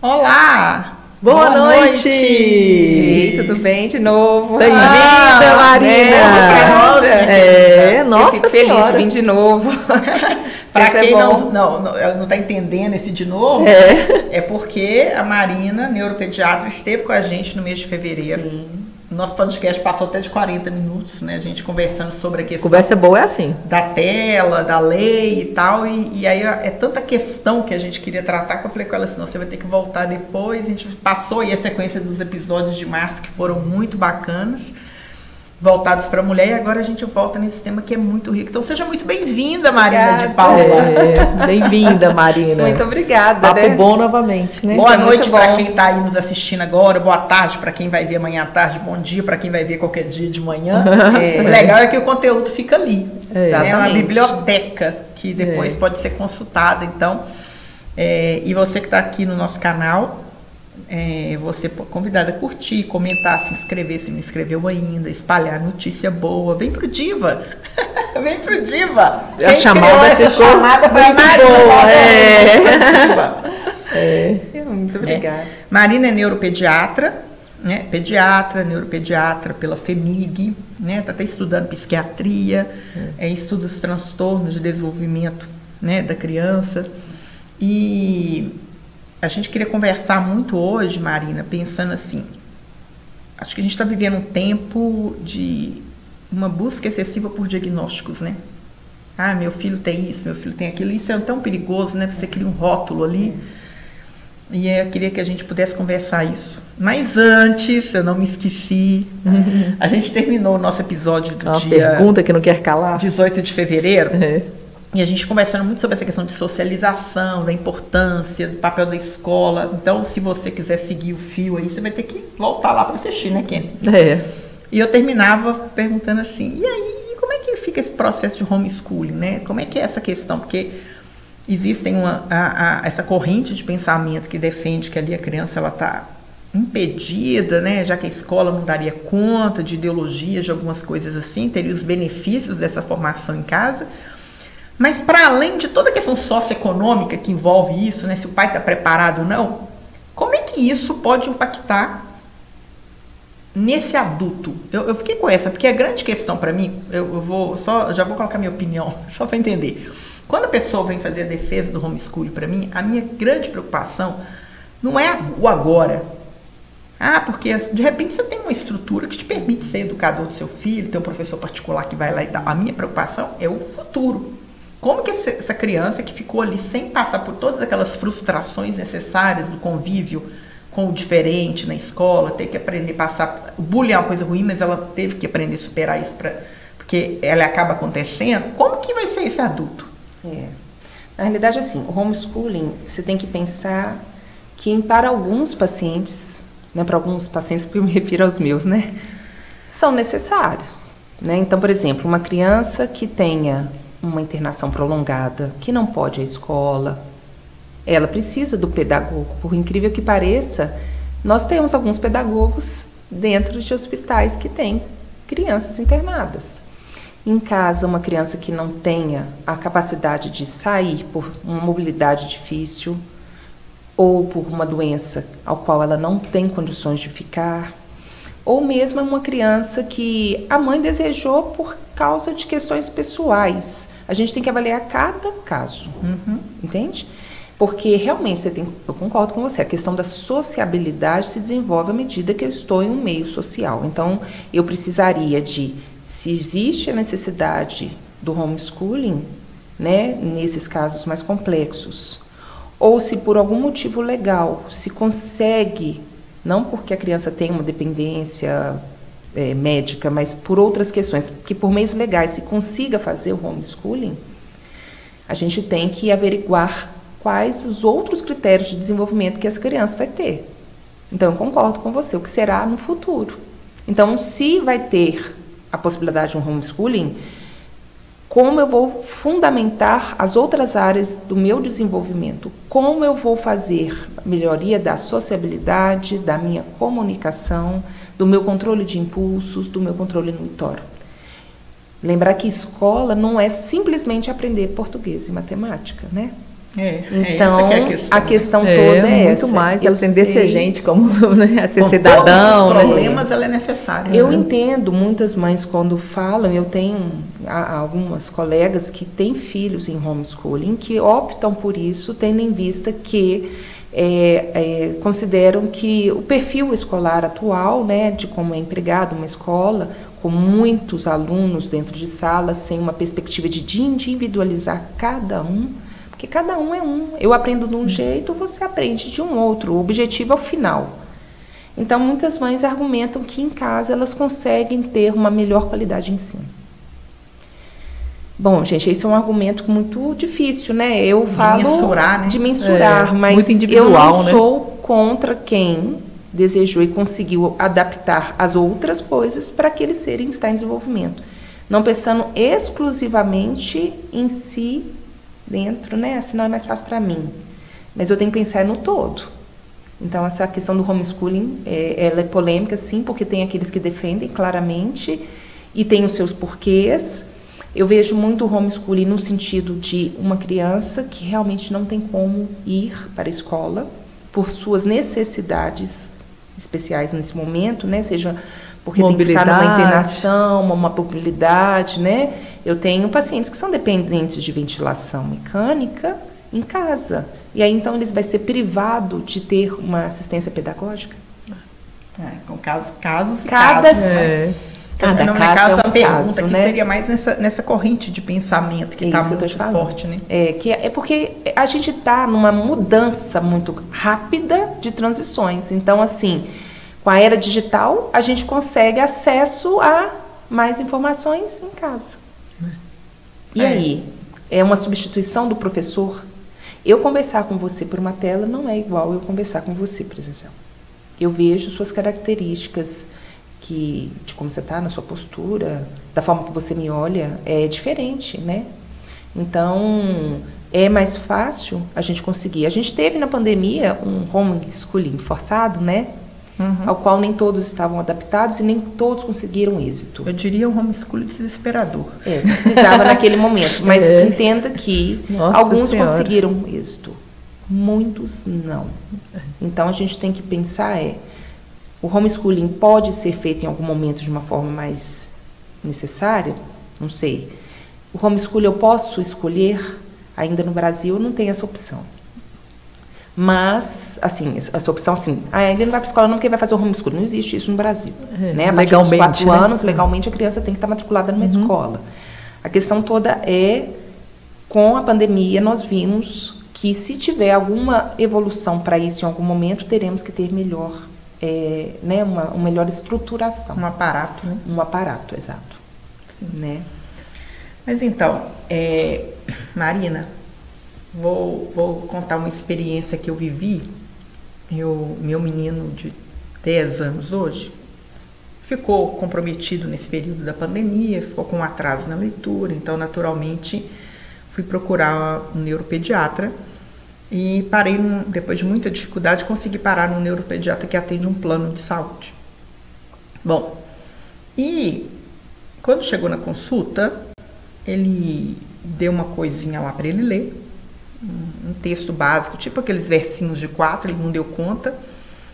Olá! Boa noite! Ei, tudo bem de novo? Bem-vinda, Marina! Nossa, eu fico feliz de vir de novo. Para quem não está entendendo esse de novo, é porque a Marina, neuropediatra, esteve com a gente no mês de fevereiro. Sim. O nosso podcast passou até de 40 minutos, né? A gente conversando sobre a questão... Conversa boa é assim. Da tela, da lei e tal. E aí é tanta questão que a gente queria tratar que eu falei com ela assim, não, você vai ter que voltar depois. A gente passou aí a sequência dos episódios de março que foram muito bacanas, voltados para a mulher, e agora a gente volta nesse tema que é muito rico. Então seja muito bem-vinda, Marina de Paula. Bem-vinda, Marina. Muito obrigada. Papo bom novamente, né? Boa noite para quem está aí nos assistindo agora, boa tarde para quem vai ver amanhã à tarde, bom dia para quem vai ver qualquer dia de manhã. O legal é que o conteúdo fica ali. É uma biblioteca que depois pode ser consultada. Então, e você que está aqui no nosso canal, você é convidada a curtir, comentar, se inscrever se não inscreveu ainda, espalhar notícia boa. Vem pro Diva! Vem pro Diva! A chamada ficou muito boa. Muito obrigada. Marina é neuropediatra, né? Neuropediatra pela FEMIG, né? Tá até estudando psiquiatria, estuda os transtornos de desenvolvimento, né, da criança. E a gente queria conversar muito hoje, Marina, pensando assim, acho que a gente está vivendo um tempo de uma busca excessiva por diagnósticos, né? Ah, meu filho tem isso, meu filho tem aquilo. Isso é tão perigoso, né? Você cria um rótulo ali. E eu queria que a gente pudesse conversar isso. Mas antes, eu não me esqueci, a gente terminou o nosso episódio do dia... pergunta que não quer calar. 18 de fevereiro. E a gente conversando muito sobre essa questão de socialização, da importância, do papel da escola. Então, se você quiser seguir o fio aí, você vai ter que voltar lá para assistir, né, Ken? E eu terminava perguntando assim, e aí, como é que fica esse processo de homeschooling, né? Como é que é essa questão? Porque existem essa corrente de pensamento que defende que ali a criança ela está impedida, né? Já que a escola não daria conta de ideologias, de algumas coisas assim, teria os benefícios dessa formação em casa. Mas para além de toda a questão socioeconômica que envolve isso, né, se o pai está preparado ou não, como é que isso pode impactar nesse adulto? Eu fiquei com essa, porque a grande questão para mim, já vou colocar minha opinião, só para entender. Quando a pessoa vem fazer a defesa do homeschooling para mim, a minha grande preocupação não é o agora. Porque de repente você tem uma estrutura que te permite ser educador do seu filho, ter um professor particular que vai lá e tal. A minha preocupação é o futuro. Como que essa criança que ficou ali sem passar por todas aquelas frustrações necessárias do convívio com o diferente na escola, ter que aprender a passar... O bullying é uma coisa ruim, mas ela teve que aprender a superar isso porque ela acaba acontecendo. Como que vai ser esse adulto? Na realidade, assim, o homeschooling, você tem que pensar que para alguns pacientes, né, para alguns pacientes, porque eu me refiro aos meus, né, são necessários. Né? Então, por exemplo, uma criança que tenha uma internação prolongada, que não pode ir à escola, ela precisa do pedagogo. Por incrível que pareça, nós temos alguns pedagogos dentro de hospitais que têm crianças internadas. Em casa, uma criança que não tenha a capacidade de sair por uma mobilidade difícil ou por uma doença ao qual ela não tem condições de ficar, ou mesmo uma criança que a mãe desejou por causa de questões pessoais. A gente tem que avaliar cada caso, entende? Porque realmente eu concordo com você, a questão da sociabilidade se desenvolve à medida que eu estou em um meio social. Então, eu precisaria se existe a necessidade do homeschooling, né, nesses casos mais complexos, ou se por algum motivo legal se consegue, não porque a criança tem uma dependência médica, mas por outras questões, que por meios legais se consiga fazer o homeschooling, a gente tem que averiguar quais os outros critérios de desenvolvimento que essa criança vai ter. Então, eu concordo com você, o que será no futuro. Então, se vai ter a possibilidade de um homeschooling, como eu vou fundamentar as outras áreas do meu desenvolvimento? Como eu vou fazer a melhoria da sociabilidade, da minha comunicação, do meu controle de impulsos, do meu controle inibitório? Lembrar que escola não é simplesmente aprender português e matemática, né? Então, essa a questão toda é muito essa. mais, Eu aprender a ser sei. gente, como né, a ser Com cidadão. todos os Né? problemas, ela é necessária. Eu entendo muitas mães quando falam, eu tenho algumas colegas que têm filhos em homeschooling que optam por isso, tendo em vista que consideram que o perfil escolar atual, né, de como é empregado uma escola, com muitos alunos dentro de salas, sem uma perspectiva de individualizar cada um, porque cada um é um. Eu aprendo de um jeito, você aprende de um outro. O objetivo é o final. Então, muitas mães argumentam que em casa elas conseguem ter uma melhor qualidade de ensino. Bom, gente, esse é um argumento muito difícil, né? Eu falo mensurar, né? de mensurar, mas muito individual, eu não né? sou contra quem desejou e conseguiu adaptar as outras coisas para aquele ser estar em desenvolvimento. Não pensando exclusivamente em si dentro, né? Assim não é mais fácil para mim. Mas eu tenho que pensar no todo. Então, essa questão do homeschooling, ela é polêmica, sim, porque tem aqueles que defendem claramente e tem os seus porquês. Eu vejo muito o homeschooling no sentido de uma criança que realmente não tem como ir para a escola por suas necessidades especiais nesse momento, né? Seja porque tem que ficar numa internação, uma mobilidade, né? Eu tenho pacientes que são dependentes de ventilação mecânica em casa. E aí, então, eles vai ser privado de ter uma assistência pedagógica? Com casos e Cada casos. Cada no meu caso caso, é um a pergunta caso, que né? seria mais nessa corrente de pensamento que está muito forte, né? É porque a gente está numa mudança muito rápida de transições. Então, assim, com a era digital, a gente consegue acesso a mais informações em casa. E aí? É uma substituição do professor? Eu conversar com você por uma tela não é igual eu conversar com você presencial. Eu vejo suas características, de como você está, na sua postura, da forma que você me olha, é diferente, né? Então, é mais fácil a gente conseguir. A gente teve na pandemia um homeschooling forçado, né? Ao qual nem todos estavam adaptados e nem todos conseguiram êxito. Eu diria um homeschooling desesperador. Precisava naquele momento. Mas entenda que alguns conseguiram êxito. Muitos não. Então, a gente tem que pensar o homeschooling pode ser feito em algum momento de uma forma mais necessária? Não sei. O homeschooling eu posso escolher? Ainda no Brasil não tem essa opção. Mas, assim, essa opção assim, ele não vai para a escola não porque vai fazer o homeschooling. Não existe isso no Brasil. Né? A partir dos 4 anos, legalmente, a criança tem que estar matriculada numa escola. A questão toda com a pandemia, nós vimos que se tiver alguma evolução para isso em algum momento, teremos que ter melhor, né, uma melhor estruturação. Um aparato, né? Um aparato, exato. Sim. Né? Mas então, Marina, vou contar uma experiência que eu vivi. Meu menino de 10 anos hoje ficou comprometido nesse período da pandemia, ficou com um atraso na leitura, então naturalmente fui procurar um neuropediatra e parei, depois de muita dificuldade, consegui parar num neuropediatra que atende um plano de saúde. Bom, e quando chegou na consulta, ele deu uma coisinha lá para ele ler, um texto básico, tipo aqueles versinhos de 4, ele não deu conta.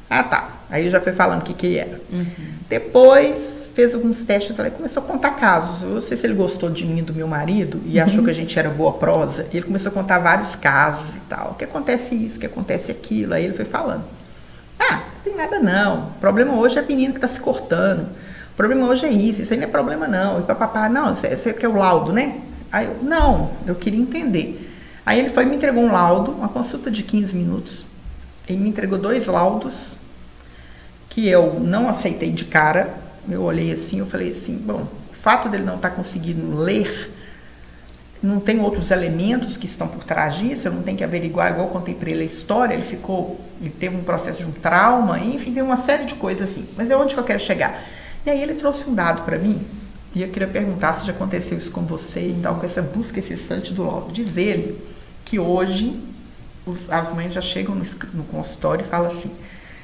Tá. Aí já foi falando o que era. Depois fez alguns testes, aí começou a contar casos. Eu não sei se ele gostou de mim e do meu marido e achou que a gente era boa prosa. Ele começou a contar vários casos e tal. Que acontece isso, que acontece aquilo. Aí ele foi falando. Não tem nada não. O problema hoje é a menina que está se cortando. O problema hoje é isso aí não é problema não. E papapá, não, você quer o laudo, né? Aí eu, não, eu queria entender. Aí ele foi e me entregou um laudo, uma consulta de 15 minutos. Ele me entregou 2 laudos que eu não aceitei de cara. Eu olhei assim, eu falei assim, bom, o fato dele não estar conseguindo ler, não tem outros elementos que estão por trás disso, eu não tenho que averiguar, igual eu contei para ele a história, ele teve um processo de um trauma, enfim, tem uma série de coisas assim. Mas é onde que eu quero chegar. E aí ele trouxe um dado para mim, e eu queria perguntar se já aconteceu isso com você, então, com essa busca incessante do laudo. Diz ele que hoje as mães já chegam no consultório e falam assim,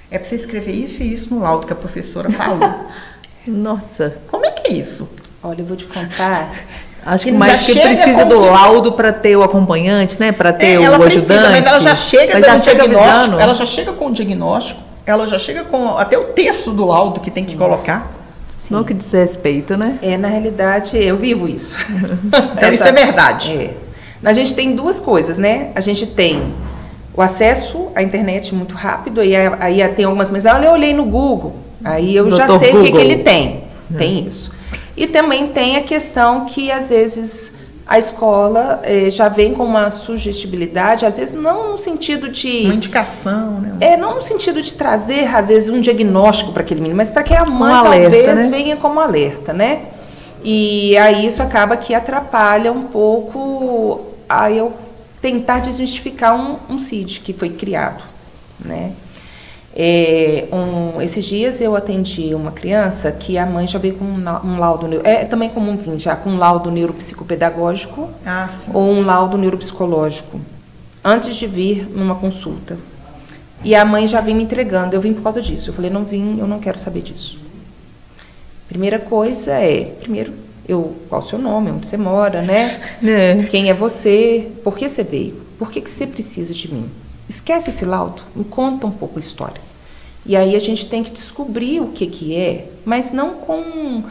é para você escrever isso e isso no laudo que a professora falou. Nossa. Como é que é isso? Olha, eu vou te contar Acho que já mais que chega precisa com do que- laudo para ter o acompanhante, né? Para ter ela o precisa, ajudante. mas ela já chega Mas dando já chega diagnóstico, avisando. ela já chega com o diagnóstico, ela já chega com até o texto do laudo que tem que colocar. Não que desrespeito, né? Na realidade, eu vivo isso. Então isso é verdade. A gente tem duas coisas, né? A gente tem o acesso à internet muito rápido, aí tem algumas mensagens, olha, eu olhei no Google, aí eu já Doutor sei o que Google. ele tem. Tem isso. E também tem a questão que, às vezes, a escola já vem com uma sugestibilidade, às vezes não no sentido de... Uma indicação, né? não no sentido de trazer, às vezes, um diagnóstico para aquele menino, mas para que a mãe, alerta, talvez, né? venha como alerta, né? E aí isso acaba que atrapalha um pouco a eu tentar desmistificar um CID que foi criado, né? Esses dias eu atendi uma criança que a mãe já veio com um laudo, também comum vir já com um laudo neuropsicopedagógico ou um laudo neuropsicológico, antes de vir numa consulta. E a mãe já vem me entregando, eu vim por causa disso. Eu falei, não vim, eu não quero saber disso. Primeira coisa qual o seu nome, onde você mora, né? Quem é você, por que você veio, por que você precisa de mim? Esquece esse laudo, me conta um pouco a história. E aí a gente tem que descobrir o que é, mas não com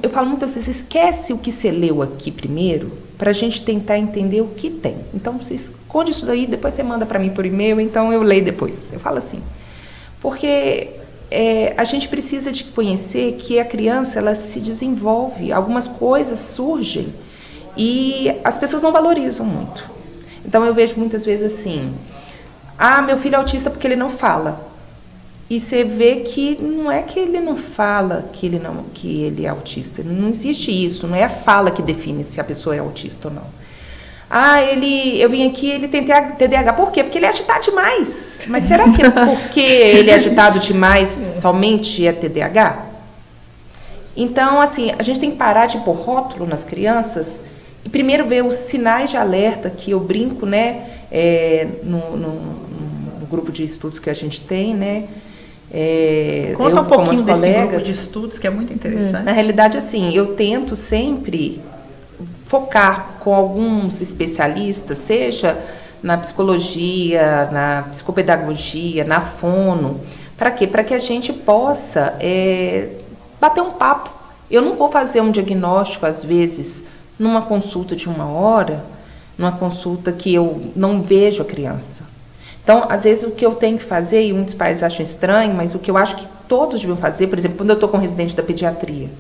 eu falo muitas vezes, esquece o que você leu aqui primeiro, para a gente tentar entender o que tem. Então, você esconde isso daí, depois você manda para mim por e-mail, então eu leio depois. Eu falo assim, porque a gente precisa de conhecer que a criança, ela se desenvolve, algumas coisas surgem e as pessoas não valorizam muito. Então, eu vejo muitas vezes assim, meu filho é autista porque ele não fala. E você vê que não é que ele não fala que ele é autista. Não existe isso, não é a fala que define se a pessoa é autista ou não. Eu vim aqui, ele tem TDAH. Por quê? Porque ele é agitado demais. Mas será que porque ele é agitado demais somente é TDAH? Então, assim, a gente tem que parar de pôr rótulo nas crianças e primeiro ver os sinais de alerta que eu brinco, né, no grupo de estudos que a gente tem, né? Conta um pouquinho desse colegas, grupo de estudos, que é muito interessante. Na realidade, assim, eu tento sempre focar com alguns especialistas, seja na psicologia, na psicopedagogia, na fono. Para quê? Para que a gente possa bater um papo. Eu não vou fazer um diagnóstico, às vezes, numa consulta de 1 hora, numa consulta que eu não vejo a criança. Então, às vezes, o que eu tenho que fazer, e muitos pais acham estranho, mas o que eu acho que todos deviam fazer, por exemplo, quando eu estou com um residente da pediatria,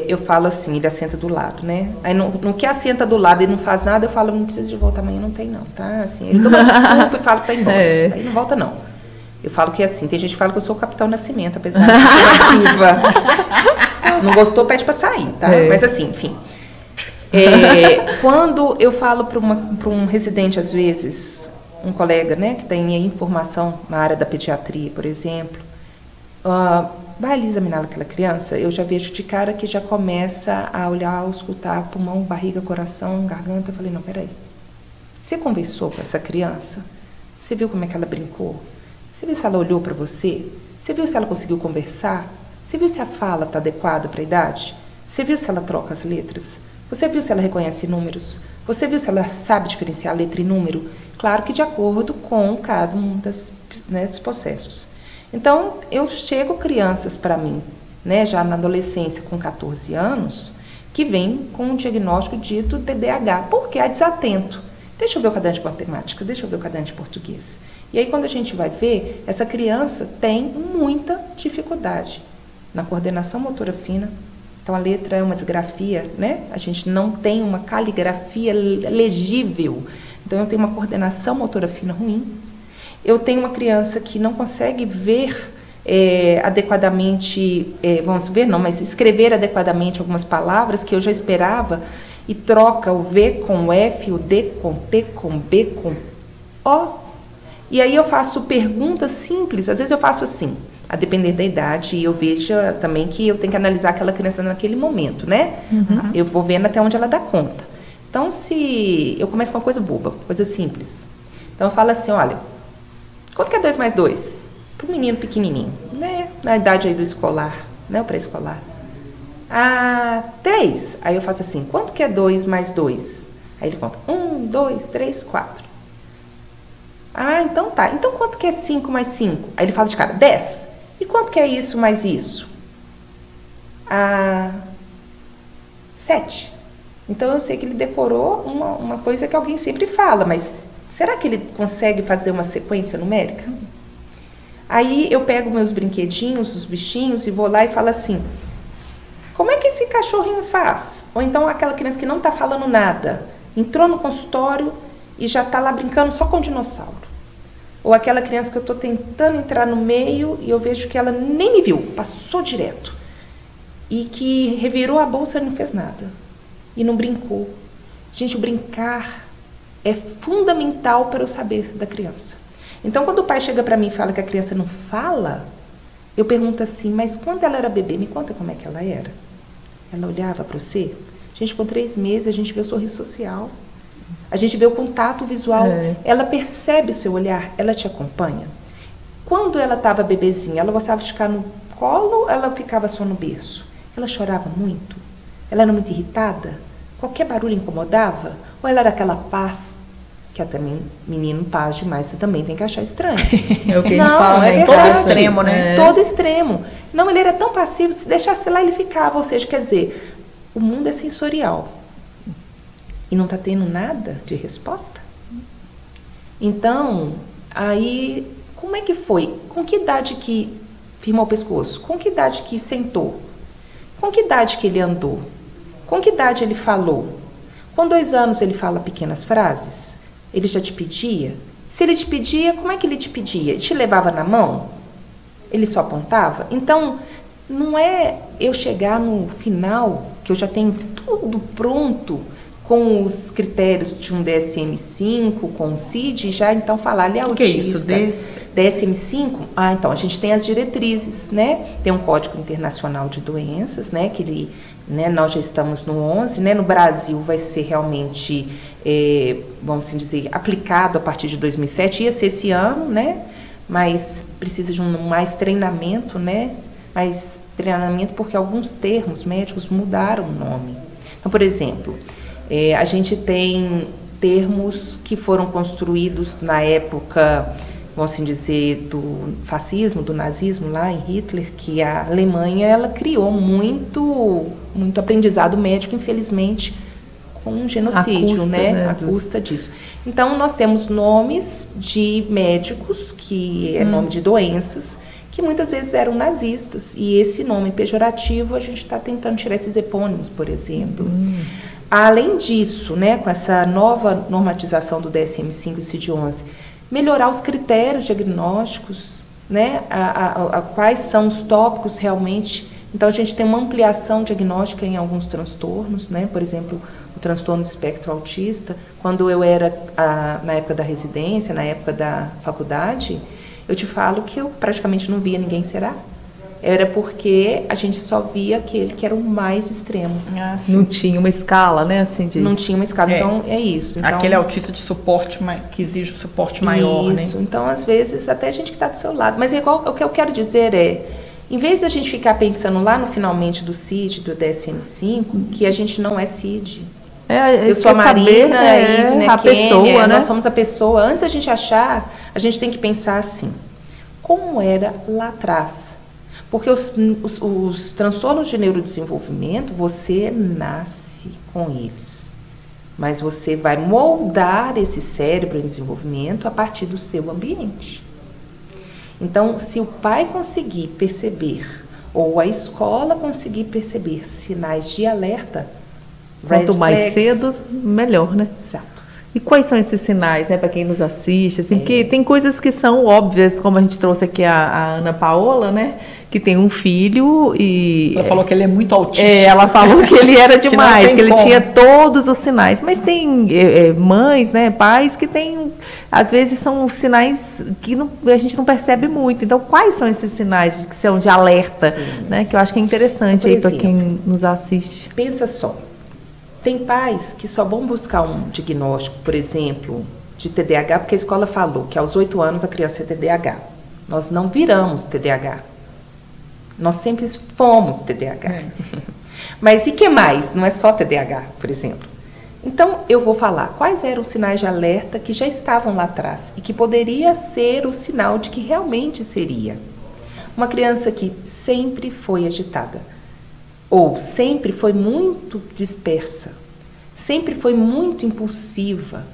eu falo assim, ele assenta do lado, né? Aí, no que assenta do lado e não faz nada, eu falo, não precisa de volta amanhã, não tem não, tá? Assim, ele dá uma desculpa e fala para ir embora. Aí não volta não. Eu falo que é assim, tem gente que fala que eu sou o Capitão Nascimento, apesar de ser ativa. Não gostou, pede para sair, tá? Mas assim, enfim. Quando eu falo para um residente, às vezes, um colega, né, que tem informação na área da pediatria, por exemplo, vai ali examinar aquela criança, eu já vejo de cara que já começa a olhar, escutar pulmão, barriga, coração, garganta. Eu falei, não, peraí. Você conversou com essa criança? Você viu como é que ela brincou? Você viu se ela olhou para você? Você viu se ela conseguiu conversar? Você viu se a fala está adequada para a idade? Você viu se ela troca as letras? Você viu se ela reconhece números? Você viu se ela sabe diferenciar letra e número? Claro que de acordo com cada um dos processos. Então, eu chego crianças para mim, né, já na adolescência, com 14 anos, que vêm com um diagnóstico dito TDAH, porque é desatento. Deixa eu ver o caderno de matemática, deixa eu ver o caderno de português. E aí, quando a gente vai ver, essa criança tem muita dificuldade na coordenação motora fina. Então, a letra é uma disgrafia, né? A gente não tem uma caligrafia legível. Então, eu tenho uma coordenação motora fina ruim. Eu tenho uma criança que não consegue ver adequadamente, mas escrever adequadamente algumas palavras que eu já esperava e troca o V com o F, o D com T, com B, com O. E aí eu faço perguntas simples, às vezes eu faço assim, a depender da idade, e eu vejo também que eu tenho que analisar aquela criança naquele momento, né? Uhum. Eu vou vendo até onde ela dá conta. Então, se eu começo com uma coisa boba, coisa simples. Então, eu falo assim, olha, quanto que é 2 mais 2? Para um menino pequenininho, né? Na idade aí do escolar, né? O pré-escolar. 3. Aí eu faço assim, quanto que é 2 mais 2? Aí ele conta, 1, 2, 3, 4. Então tá. Então quanto que é 5 mais 5? Aí ele fala de cara, 10. E quanto que é isso mais isso? 7. Então eu sei que ele decorou uma coisa que alguém sempre fala, mas será que ele consegue fazer uma sequência numérica? Aí eu pego meus brinquedinhos, os bichinhos, e vou lá e falo assim, como é que esse cachorrinho faz? Ou então aquela criança que não está falando nada, entrou no consultório e já está lá brincando só com o dinossauro. Ou aquela criança que eu estou tentando entrar no meio e eu vejo que ela nem me viu, passou direto. E que revirou a bolsa e não fez nada. E não brincou. Gente, o brincar é fundamental para eu saber da criança. Então, quando o pai chega para mim e fala que a criança não fala, eu pergunto assim, mas quando ela era bebê, me conta como é que ela era. Ela olhava para você? Gente, com 3 meses, a gente vê o sorriso social. A gente vê o contato visual. Ela percebe o seu olhar, ela te acompanha. Quando ela estava bebezinha, ela gostava de ficar no colo, ela ficava só no berço. Ela chorava muito? Ela era muito irritada? Qualquer barulho incomodava? Ou ela era aquela paz, que até menino paz demais, você também tem que achar estranho. É o que a gente fala, né? Todo extremo, né? Todo extremo. Não, ele era tão passivo, se deixasse lá ele ficava. Ou seja, quer dizer, o mundo é sensorial. E não está tendo nada de resposta? Então, aí, como é que foi? Com que idade que firmou o pescoço? Com que idade que sentou? Com que idade que ele andou? Com que idade ele falou? Com 2 anos ele fala pequenas frases? Ele já te pedia? Se ele te pedia, como é que ele te pedia? Ele te levava na mão? Ele só apontava? Então, não é eu chegar no final, que eu já tenho tudo pronto, com os critérios de um DSM-5, com o CID, já então falar, ele é autista. O que é isso? DSM-5? Então, a gente tem as diretrizes, né? Tem um Código Internacional de Doenças, né? Que ele, né? Nós já estamos no 11, né? No Brasil vai ser realmente, vamos assim dizer, aplicado a partir de 2007, ia ser esse ano, né? Mas precisa de mais treinamento, né? Mais treinamento porque alguns termos médicos mudaram o nome. Então, por exemplo, a gente tem termos que foram construídos na época, vamos assim dizer, do fascismo, do nazismo lá em Hitler, que a Alemanha ela criou muito aprendizado médico, infelizmente, com um genocídio, né? A custa disso. Então, nós temos nomes de médicos, que é nome de doenças, que muitas vezes eram nazistas. E esse nome pejorativo, a gente está tentando tirar esses epônimos, por exemplo. Além disso, né, com essa nova normatização do DSM-5 e CID-11, melhorar os critérios diagnósticos, né, quais são os tópicos realmente. Então, a gente tem uma ampliação diagnóstica em alguns transtornos, né, por exemplo, o transtorno do espectro autista. Quando eu era, na época da residência, na época da faculdade, eu te falo que eu praticamente não via ninguém será. Era porque a gente só via aquele que era o mais extremo. Não tinha uma escala, né? Assim, Não tinha uma escala, então é isso. Então, aquele autista de suporte, que exige um suporte maior, né? Isso, então às vezes até a gente que está do seu lado. Mas é igual, o que eu quero dizer em vez da gente ficar pensando lá no finalmente do CID, do DSM-5, que a gente não é CID. Eu sou a Marina, a Ivne, a pessoa, né? Nós somos a pessoa. Antes a gente achar, a gente tem que pensar assim, como era lá atrás? Porque os transtornos de neurodesenvolvimento, você nasce com eles. Mas você vai moldar esse cérebro em desenvolvimento a partir do seu ambiente. Então, se o pai conseguir perceber, ou a escola conseguir perceber sinais de alerta, quanto mais cedo, melhor, né? Exato. E quais são esses sinais, né, para quem nos assiste? Assim, porque tem coisas que são óbvias, como a gente trouxe aqui a Ana Paola, né? Que tem um filho e... Ela falou que ele é muito autista. Ela falou que ele era demais, que ele tinha todos os sinais. Mas tem mães, né, pais que têm, às vezes são sinais que a gente não percebe muito. Então, quais são esses sinais que são de alerta? Né, que eu acho que é interessante aí para quem nos assiste. Pensa só, tem pais que só vão buscar um diagnóstico, por exemplo, de TDAH, porque a escola falou que aos 8 anos a criança é TDAH. Nós não viramos TDAH. Nós sempre fomos TDAH. Mas e que mais? Não é só TDAH, por exemplo. Então, eu vou falar quais eram os sinais de alerta que já estavam lá atrás e que poderia ser o sinal de que realmente seria. Uma criança que sempre foi agitada, ou sempre foi muito dispersa, sempre foi muito impulsiva.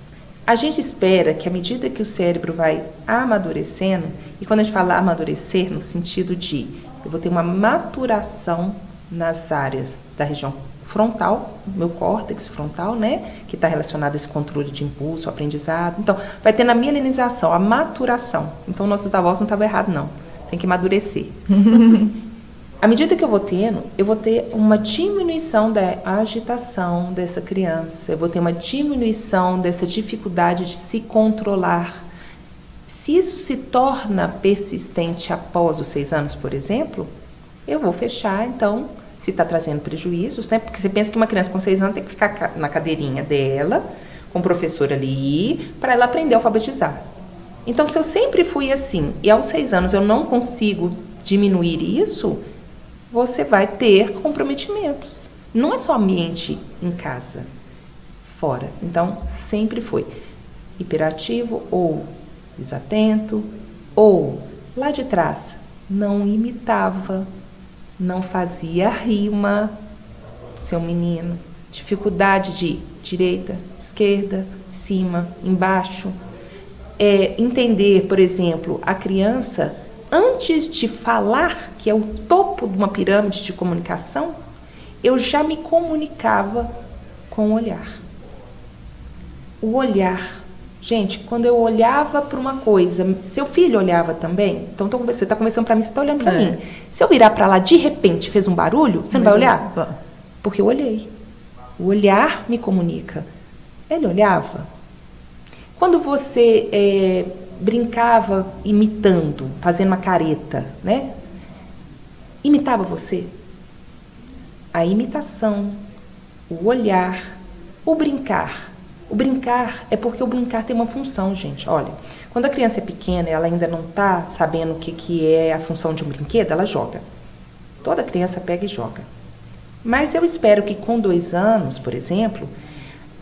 A gente espera que à medida que o cérebro vai amadurecendo, e quando a gente fala amadurecer no sentido de eu vou ter uma maturação nas áreas da região frontal, meu córtex frontal, né, que está relacionado a esse controle de impulso, aprendizado. Então, vai ter na mielinização, a maturação. Então, nossos avós não estavam errados, não. Tem que amadurecer. À medida que eu vou ter uma diminuição da agitação dessa criança, eu vou ter uma diminuição dessa dificuldade de se controlar. Se isso se torna persistente após os 6 anos, por exemplo, eu vou fechar, então, se está trazendo prejuízos, né? Porque você pensa que uma criança com 6 anos tem que ficar na cadeirinha dela, com o professor ali, para ela aprender a alfabetizar. Então, se eu sempre fui assim, e aos 6 anos eu não consigo diminuir isso, você vai ter comprometimentos. Não é só ambiente em casa, fora. Então, sempre foi hiperativo ou desatento, ou lá de trás, não imitava, não fazia rima, seu menino, dificuldade de direita, esquerda, cima, embaixo. Entender, por exemplo, a criança, antes de falar, que é o topo de uma pirâmide de comunicação, eu já me comunicava com o olhar. O olhar. Gente, quando eu olhava para uma coisa, seu filho olhava também? Então, você está conversando para mim, você está olhando para mim. Se eu virar para lá, de repente, fez um barulho, você não vai olhar? Porque eu olhei. O olhar me comunica. Ele olhava. Quando você brincava imitando, fazendo uma careta, né? Imitava você? A imitação, o olhar, o brincar. O brincar é porque o brincar tem uma função, gente. Olha, quando a criança é pequena e ela ainda não está sabendo o que é a função de um brinquedo, ela joga. Toda criança pega e joga. Mas eu espero que com 2 anos, por exemplo,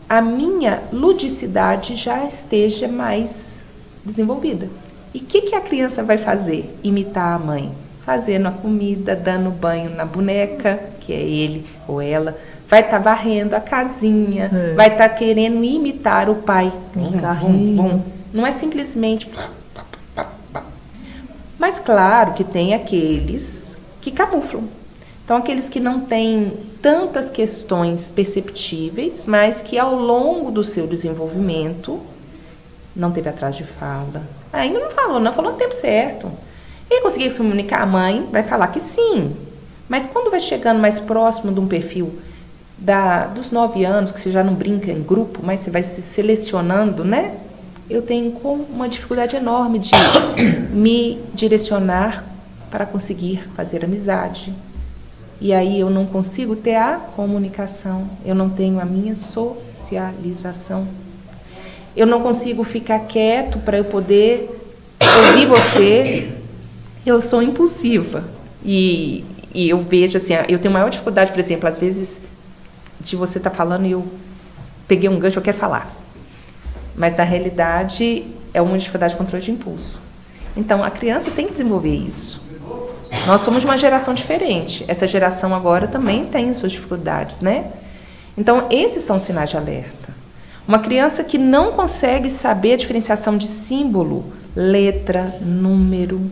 a minha ludicidade já esteja mais desenvolvida. E o que a criança vai fazer? Imitar a mãe. Fazendo a comida, dando banho na boneca, que é ele ou ela. Vai estar varrendo a casinha, vai estar querendo imitar o pai. Não é simplesmente... Mas claro que tem aqueles que camuflam. Então, aqueles que não têm tantas questões perceptíveis, mas que ao longo do seu desenvolvimento não teve atraso de fala. Ainda não falou no tempo certo. Ele conseguiu se comunicar, a mãe vai falar que sim. Mas quando vai chegando mais próximo de um perfil dos 9 anos, que você já não brinca em grupo, mas você vai se selecionando, né? Eu tenho uma dificuldade enorme de me direcionar para conseguir fazer amizade. E aí eu não consigo ter a comunicação, eu não tenho a minha socialização. Eu não consigo ficar quieto para eu poder ouvir você. Eu sou impulsiva. E eu vejo assim, eu tenho maior dificuldade, por exemplo, às vezes, de você estar falando e eu peguei um gancho, eu quero falar. Mas, na realidade, é uma dificuldade de controle de impulso. Então, a criança tem que desenvolver isso. Nós somos de uma geração diferente. Essa geração agora também tem suas dificuldades, né? Então, esses são sinais de alerta. Uma criança que não consegue saber a diferenciação de símbolo, letra, número,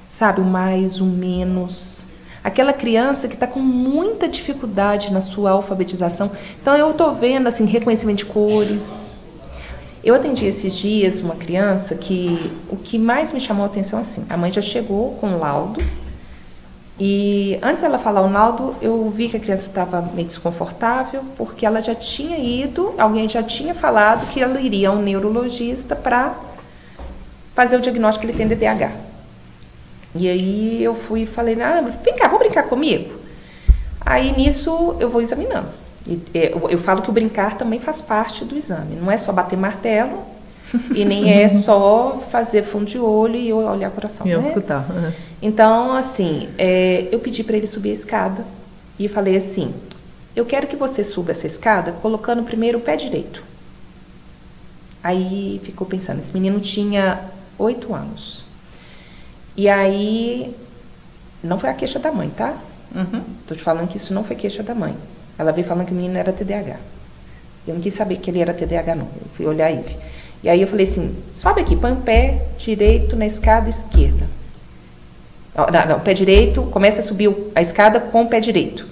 sabe, o mais, o menos. Aquela criança que está com muita dificuldade na sua alfabetização. Então, eu estou vendo, assim, reconhecimento de cores. Eu atendi esses dias uma criança que o que mais me chamou a atenção, assim, a mãe já chegou com o laudo e antes dela falar o laudo, eu vi que a criança estava meio desconfortável porque ela já tinha ido, alguém já tinha falado que ela iria a um neurologista para fazer o diagnóstico que ele tem de TDAH. E aí eu fui e falei, vem cá, vou brincar comigo? Aí nisso eu vou examinando. Eu falo que o brincar também faz parte do exame. Não é só bater martelo e nem é só fazer fundo de olho e olhar o coração. E eu né? escutar. Então, assim, eu pedi para ele subir a escada e falei assim, eu quero que você suba essa escada colocando primeiro o pé direito. Aí ficou pensando, esse menino tinha 8 anos. E aí, não foi a queixa da mãe, tá? Tô te falando que isso não foi queixa da mãe. Ela veio falando que o menino era TDAH. Eu não quis saber que ele era TDAH, não. Eu fui olhar ele. E aí eu falei assim, sobe aqui, põe o pé direito na escada esquerda. Não, pé direito, começa a subir a escada com o pé direito.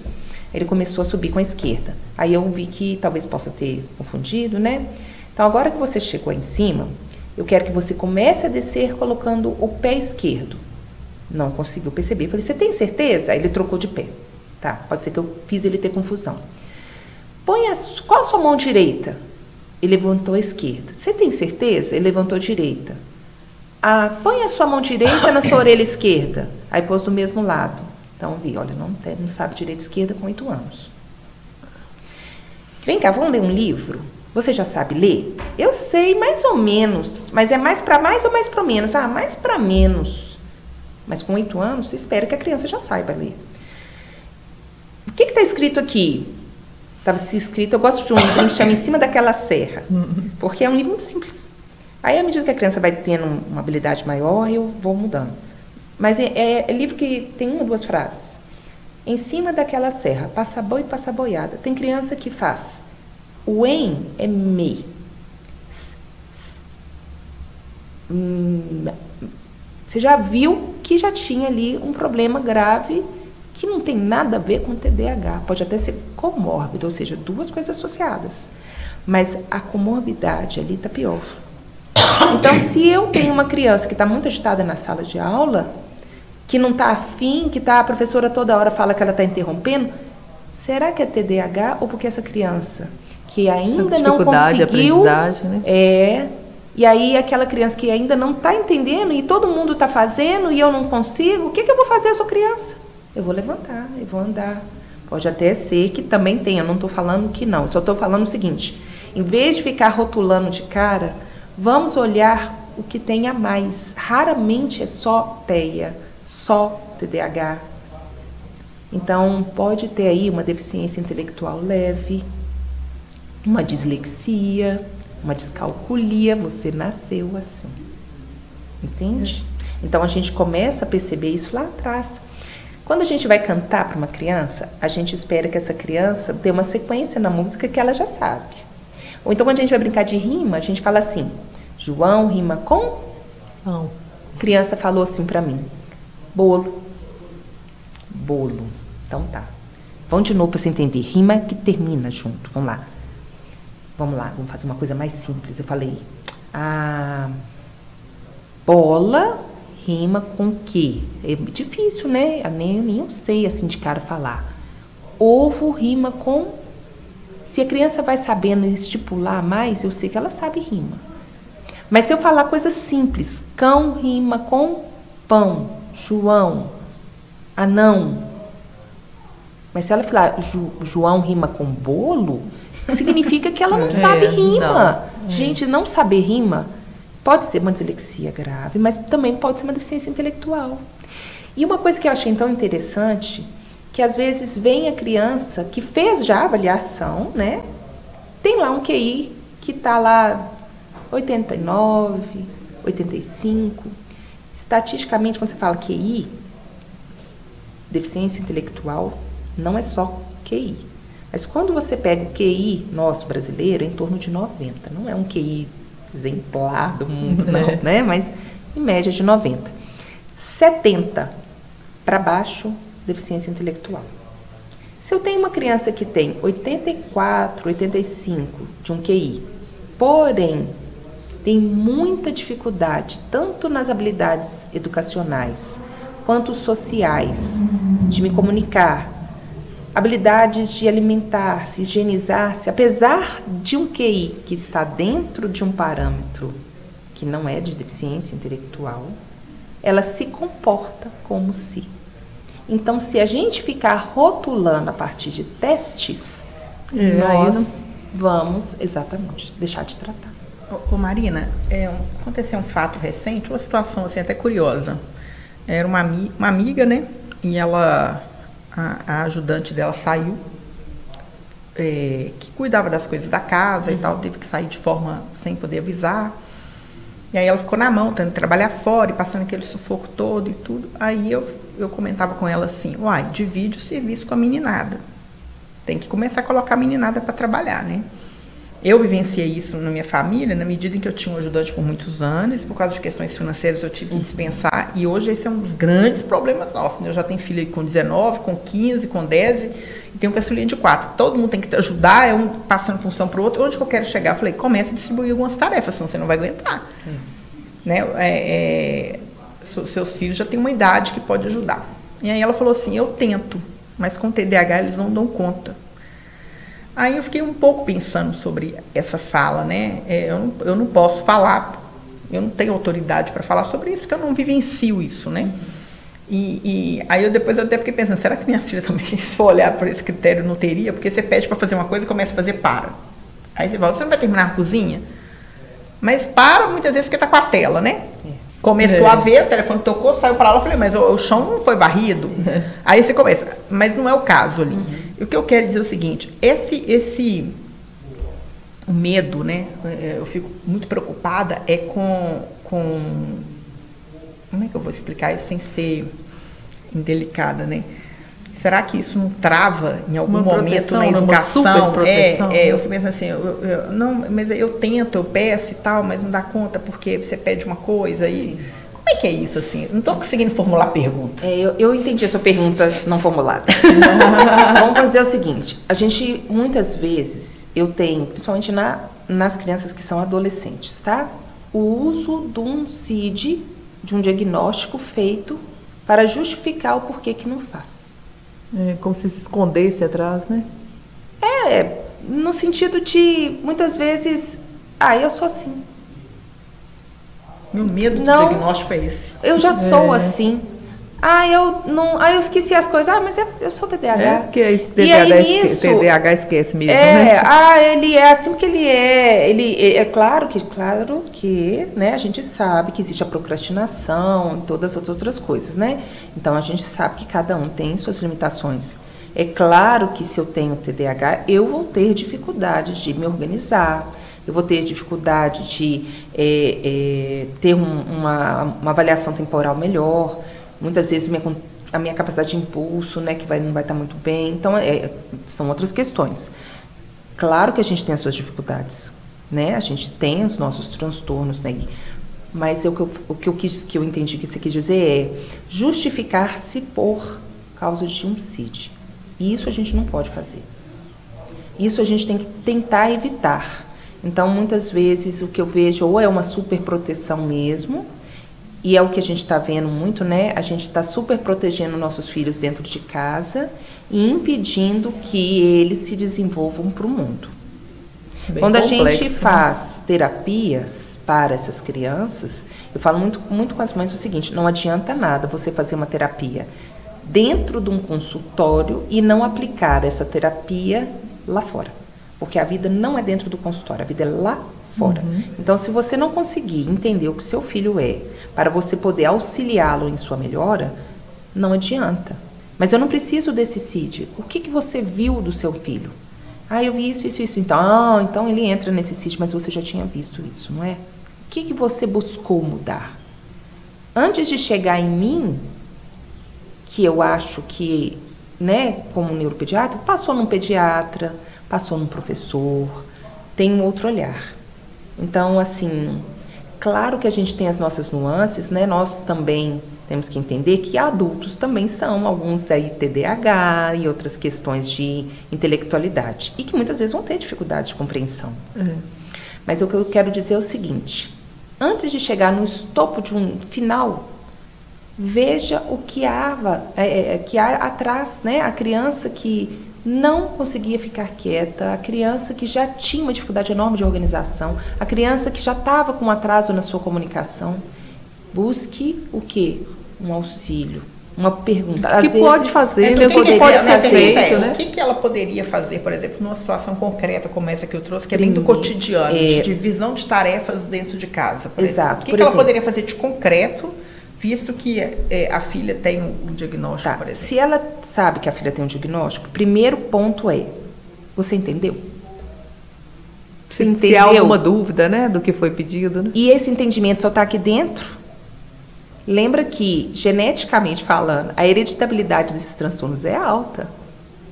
Ele começou a subir com a esquerda. Aí eu vi que talvez possa ter confundido, né? Então, agora que você chegou aí em cima, eu quero que você comece a descer colocando o pé esquerdo. Não conseguiu perceber. Eu falei, você tem certeza? Aí ele trocou de pé. Tá, pode ser que eu fiz ele ter confusão. Qual a sua mão direita? Ele levantou a esquerda. Você tem certeza? Ele levantou a direita. Põe a sua mão direita na sua orelha esquerda. Aí pôs do mesmo lado. Então, vi, olha, não sabe direita e esquerda com 8 anos. Vem cá, vamos ler um livro? Você já sabe ler? Eu sei, mais ou menos. Mas é mais para mais ou mais para menos? Mais para menos. Mas com 8 anos, você espera que a criança já saiba ler. O que está escrito aqui? Estava escrito, eu gosto de um livro que chama Em Cima daquela Serra. Porque é um livro muito simples. Aí, à medida que a criança vai tendo uma habilidade maior, eu vou mudando. Mas é livro que tem 1 ou 2 frases. Em cima daquela serra, passa boi e passa boiada. Tem criança que faz. O em é me. Você já viu que já tinha ali um problema grave que não tem nada a ver com TDAH. Pode até ser comórbido, ou seja, 2 coisas associadas. Mas a comorbidade ali está pior. Então, se eu tenho uma criança que está muito agitada na sala de aula, que não está afim, que a professora toda hora fala que ela está interrompendo, será que é TDAH ou porque essa criança que ainda não conseguiu... Né? E aí aquela criança que ainda não está entendendo e todo mundo está fazendo e eu não consigo, o que eu vou fazer? Eu sou criança. Eu vou levantar, eu vou andar. Pode até ser que também tenha, não estou falando que não. Eu só estou falando o seguinte, em vez de ficar rotulando de cara, vamos olhar o que tem a mais. Raramente é só TEA, só TDAH. Então, pode ter aí uma deficiência intelectual leve, uma dislexia, uma descalculia, você nasceu assim. Entende? Então, a gente começa a perceber isso lá atrás. Quando a gente vai cantar para uma criança, a gente espera que essa criança dê uma sequência na música que ela já sabe. Ou então, quando a gente vai brincar de rima, a gente fala assim, João rima com... Não. A criança falou assim para mim, bolo. Bolo. Então tá. Vamos de novo para você entender. Rima que termina junto. Vamos lá. Vamos fazer uma coisa mais simples. Eu falei, bola rima com quê? É difícil, né? Nem eu sei assim de cara falar. Ovo rima com... Se a criança vai sabendo estipular mais, eu sei que ela sabe rima. Mas se eu falar coisas simples, cão rima com pão, João, anão. Mas se ela falar João rima com bolo, significa que ela não sabe rima. Não. Gente, não saber rima pode ser uma dislexia grave, mas também pode ser uma deficiência intelectual. E uma coisa que eu achei tão interessante, que às vezes vem a criança que fez já a avaliação, né? Tem lá um QI que está lá 89, 85. Estatisticamente, quando você fala QI, deficiência intelectual, não é só QI. Mas quando você pega o QI nosso brasileiro, é em torno de 90. Não é um QI exemplar do mundo, não, né? Mas em média de 90. 70 para baixo, deficiência intelectual. Se eu tenho uma criança que tem 84, 85 de um QI, porém tem muita dificuldade, tanto nas habilidades educacionais quanto sociais, de me comunicar, habilidades de alimentar-se, higienizar-se, apesar de um QI que está dentro de um parâmetro que não é de deficiência intelectual, ela se comporta como se. Então, se a gente ficar rotulando a partir de testes, nós vamos, exatamente, deixar de tratar. Ô Marina, aconteceu um fato recente, uma situação assim até curiosa. Era uma amiga, né? E ela a ajudante dela saiu, que cuidava das coisas da casa e tal, teve que sair de forma sem poder avisar. E aí ela ficou na mão, tendo que trabalhar fora e passando aquele sufoco todo e tudo. Aí eu comentava com ela assim, uai, divide o serviço com a meninada. Tem que começar a colocar a meninada para trabalhar, né? Eu vivenciei isso na minha família, na medida em que eu tinha um ajudante por muitos anos, e por causa de questões financeiras eu tive que dispensar, e hoje esse é um dos grandes problemas nossos, né? Eu já tenho filha com 19, com 15, com 10, e tenho uma filhinha de 4. Todo mundo tem que ajudar, é um passando função para o outro. Onde que eu quero chegar? Eu falei, comece a distribuir algumas tarefas, senão você não vai aguentar. Né? Seus filhos já têm uma idade que pode ajudar. E aí ela falou assim, eu tento, mas com TDAH eles não dão conta. Aí eu fiquei um pouco pensando sobre essa fala, né? Eu não posso falar, eu não tenho autoridade para falar sobre isso, porque eu não vivencio isso, né? E aí depois eu até fiquei pensando, será que minha filha também, se for olhar por esse critério, não teria? Porque você pede para fazer uma coisa e começa a fazer para. Aí você fala, você não vai terminar a cozinha? Mas para muitas vezes porque está com a tela, né? Começou a ver, o telefone tocou, saiu para lá, eu falei, mas o chão não foi varrido? Aí você começa, mas não é o caso ali. E o que eu quero dizer é o seguinte, o medo, né? Eu fico muito preocupada com como é que eu vou explicar isso sem ser indelicada, né? Será que isso não trava em algum momento na educação? Eu fico pensando assim, não, mas eu tento, eu peço e tal, mas não dá conta porque você pede uma coisa e... Sim. Como é que é isso, assim? Não estou conseguindo formular a pergunta. Eu entendi a sua pergunta não formulada. Vamos fazer o seguinte, a gente, muitas vezes, eu tenho, principalmente nas crianças que são adolescentes, tá? O uso de um CID, de um diagnóstico feito para justificar o porquê que não faz. Como se escondesse atrás, né? No sentido de, muitas vezes, eu sou assim. Meu medo do diagnóstico é esse. Eu já sou assim. Eu esqueci as coisas. Mas eu sou TDAH. TDAH esquece mesmo, né? Ele é assim porque ele é. Claro que, né, a gente sabe que existe a procrastinação e todas as outras coisas, né? Então, a gente sabe que cada um tem suas limitações. É claro que se eu tenho TDAH, eu vou ter dificuldade de me organizar. Eu vou ter dificuldade de ter uma avaliação temporal melhor. Muitas vezes a minha capacidade de impulso, né, que não vai estar muito bem. Então, são outras questões. Claro que a gente tem as suas dificuldades, né? A gente tem os nossos transtornos, né? Mas o que eu entendi que você quis dizer é justificar-se por causa de um CID. E isso a gente não pode fazer. Isso a gente tem que tentar evitar. Então, muitas vezes, o que eu vejo ou é uma superproteção mesmo, e é o que a gente está vendo muito, né? A gente está super protegendo nossos filhos dentro de casa e impedindo que eles se desenvolvam para o mundo. Quando complexo, a gente faz terapias para essas crianças, eu falo muito com as mães o seguinte, não adianta nada você fazer uma terapia dentro de um consultório e não aplicar essa terapia lá fora. Porque a vida não é dentro do consultório, a vida é lá fora. Então, se você não conseguir entender o que seu filho é, para você poder auxiliá-lo em sua melhora, não adianta. Mas eu não preciso desse CID. O que você viu do seu filho? Eu vi isso. Então ele entra nesse CID, mas você já tinha visto isso, não é? O que você buscou mudar? Antes de chegar em mim, que eu acho que, né, como neuropediatra, passou num pediatra, passou num professor, tem um outro olhar. Então, assim, claro que a gente tem as nossas nuances, né? Nós também temos que entender que adultos também são, alguns aí TDAH e outras questões de intelectualidade. E que muitas vezes vão ter dificuldade de compreensão. Mas o que eu quero dizer é o seguinte, antes de chegar no estopo de um final, veja o que há atrás, né? A criança que não conseguia ficar quieta, a criança que já tinha uma dificuldade enorme de organização, a criança que já estava com um atraso na sua comunicação. Busque o quê? Um auxílio, uma pergunta. O que pode fazer, o que pode ser feito, né? O que ela poderia fazer, por exemplo, numa situação concreta como essa que eu trouxe, que é bem do cotidiano, de divisão de tarefas dentro de casa, por exemplo. O que ela poderia fazer de concreto visto que a filha tem um diagnóstico, por exemplo. Se ela sabe que a filha tem um diagnóstico, primeiro ponto é, você entendeu? Você entendeu? Se há alguma dúvida, né, do que foi pedido, né? E esse entendimento só está aqui dentro? Lembra que, geneticamente falando, a hereditabilidade desses transtornos é alta.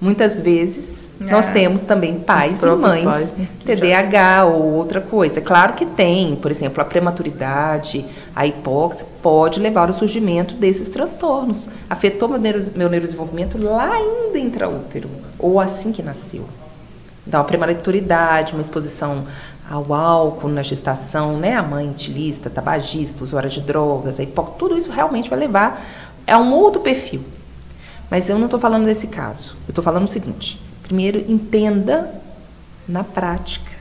Muitas vezes, nós temos também pais e mães, TDAH ou outra coisa. Claro que tem, por exemplo, a prematuridade, a hipóxia, pode levar ao surgimento desses transtornos. Afetou meu neurodesenvolvimento lá ainda intraútero, ou assim que nasceu. Então, a prematuridade, uma exposição ao álcool na gestação, né? A mãe etilista, tabagista, usuária de drogas, a hipóxia, tudo isso realmente vai levar a um outro perfil. Mas eu não estou falando desse caso. Eu estou falando o seguinte. Primeiro, entenda na prática.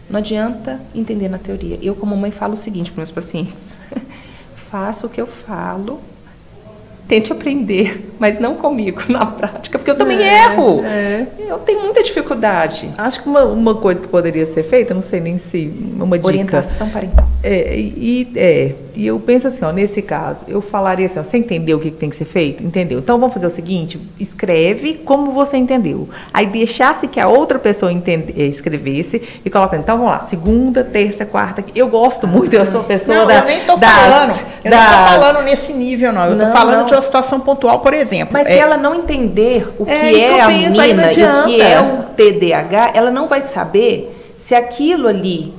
Não adianta entender na teoria. Eu, como mãe, falo o seguinte para meus pacientes. Faça o que eu falo. Tente aprender, mas não comigo, na prática, porque eu também erro. Eu tenho muita dificuldade. Acho que uma coisa que poderia ser feita, não sei nem se uma dica. Orientação parental. E eu penso assim, ó, nesse caso, eu falaria assim, ó, você entendeu o que tem que ser feito? Entendeu? Então vamos fazer o seguinte, escreve como você entendeu. Aí deixasse que a outra pessoa escrevesse e coloca, então vamos lá, segunda, terça, quarta. Eu gosto muito, eu sou pessoa eu nem tô falando. Eu não tô falando nesse nível, não. Eu tô falando de uma situação pontual, por exemplo. Mas se ela não entender o que é a menina e o que é o TDAH, ela não vai saber se aquilo ali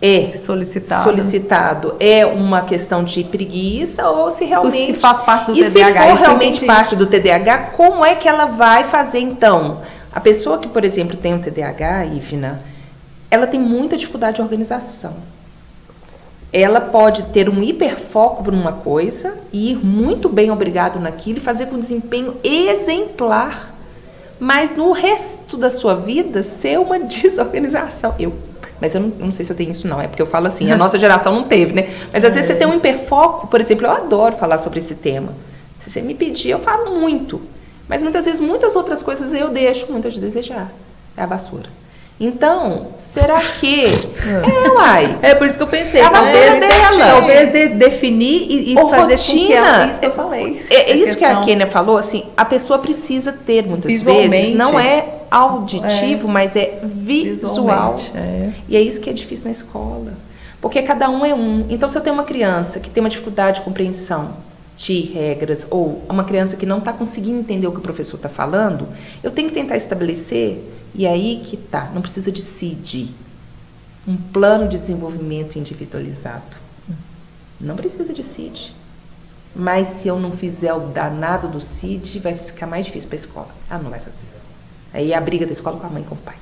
é solicitado é uma questão de preguiça ou se realmente se faz parte do TDAH. E se for realmente parte do TDAH, como é que ela vai fazer então? A pessoa que, por exemplo, tem um TDAH, Ivna, ela tem muita dificuldade de organização. Ela pode ter um hiperfoco por uma coisa e ir muito bem obrigado naquilo e fazer com desempenho exemplar, mas no resto da sua vida ser uma desorganização. Mas eu não sei se eu tenho isso não, é porque eu falo assim, a nossa geração não teve, né? Mas às vezes você tem um hiperfoco, por exemplo, eu adoro falar sobre esse tema. Se você me pedir, eu falo muito. Mas muitas vezes, muitas outras coisas eu deixo muito a desejar. É a vassoura. Então, será que... uai. É por isso que eu pensei. A vassoura dela. Talvez definir e fazer rotina. Isso que eu falei. É isso que a Kênia falou, assim, a pessoa precisa ter, muitas vezes, não é auditivo, mas é visual. E é isso que é difícil na escola. Porque cada um é um. Então, se eu tenho uma criança que tem uma dificuldade de compreensão de regras, ou uma criança que não está conseguindo entender o que o professor está falando, eu tenho que tentar estabelecer, e aí que tá, não precisa de CID, um plano de desenvolvimento individualizado. Não precisa de CID. Mas se eu não fizer o danado do CID, vai ficar mais difícil para a escola. Ela não vai fazer. Aí a briga da escola com a mãe e com o pai.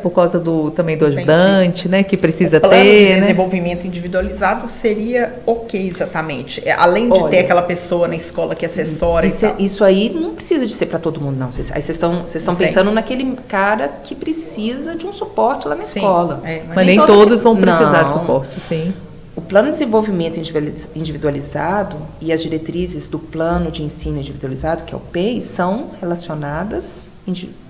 Por causa também do ajudante, né, que precisa ter. O plano de desenvolvimento individualizado seria o que exatamente? Além de ter aquela pessoa na escola que assessora isso aí não precisa de ser para todo mundo, não. Aí vocês estão pensando naquele cara que precisa de um suporte lá na escola. Mas nem todos vão precisar de suporte, sim. O plano de desenvolvimento individualizado e as diretrizes do plano de ensino individualizado, que é o PEI, são relacionadas,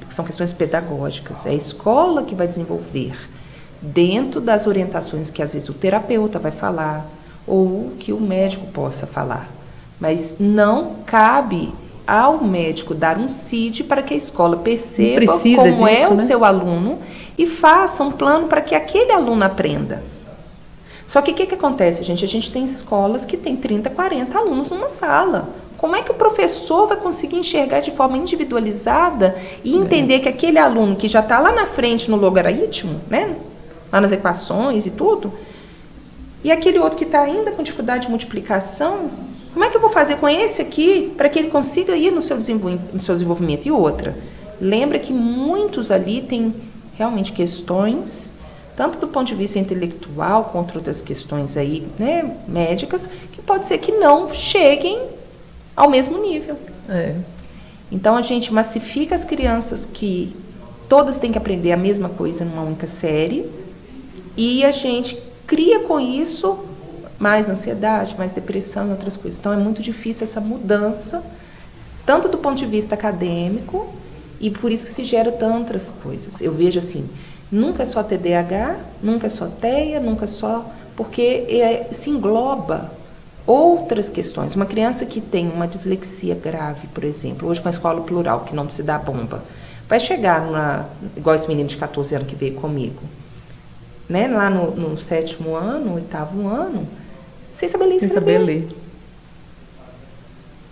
são questões pedagógicas. É a escola que vai desenvolver, dentro das orientações que às vezes o terapeuta vai falar, ou que o médico possa falar. Mas não cabe ao médico dar um CID para que a escola perceba como é o seu aluno e faça um plano para que aquele aluno aprenda. Só que o que acontece, gente? A gente tem escolas que tem 30, 40 alunos numa sala. Como é que o professor vai conseguir enxergar de forma individualizada e entender que aquele aluno que já está lá na frente no logaritmo, né? Lá nas equações e tudo, e aquele outro que está ainda com dificuldade de multiplicação, como é que eu vou fazer com esse aqui para que ele consiga ir no seu desenvolvimento? E outra, lembra que muitos ali têm realmente questões, tanto do ponto de vista intelectual, quanto outras questões aí, né, médicas, que pode ser que não cheguem ao mesmo nível. Então, a gente massifica as crianças que todas têm que aprender a mesma coisa numa única série e a gente cria com isso mais ansiedade, mais depressão e outras coisas. Então, é muito difícil essa mudança, tanto do ponto de vista acadêmico, e por isso que se gera tantas coisas. Eu vejo assim, nunca é só TDAH, nunca é só TEA, nunca é só... Porque se engloba Outras questões, uma criança que tem uma dislexia grave, por exemplo, hoje com a escola plural, que não se dá bomba, vai chegar igual esse menino de 14 anos que veio comigo, né? Lá no 7º ano, 8º ano, sem saber ler e escrever. Sem saber ler.